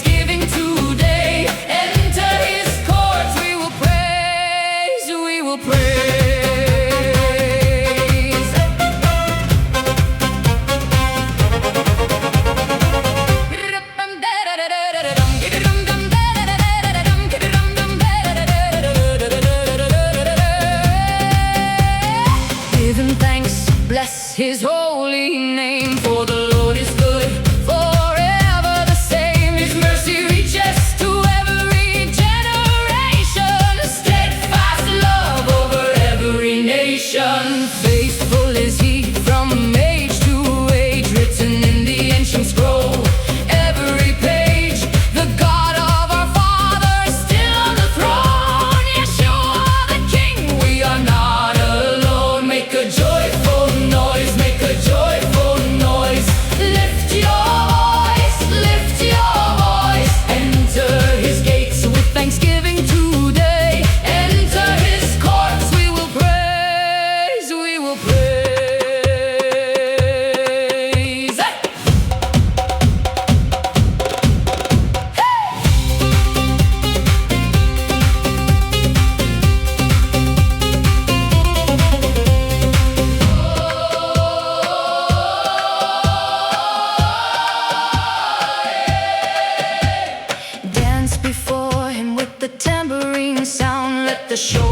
thanksgiving today. Enter his courts, we will praise, we will praise. Give him thanks, bless his holy name, for the Lord is good, forever the same. His mercy reaches to every generation, a steadfast love over every nation. Faithful is he from age to age, written in the ancient scroll. Every page, the God of our fathers still on the throne. Yeshua the King, we are not alone. Make a joyful noise, make a joyful noise. Lift your voice, lift your voice. Enter his gates with thanksgiving today. Enter his courts, we will praise, we will praise. Dance before him with the tambourine sound. Let the show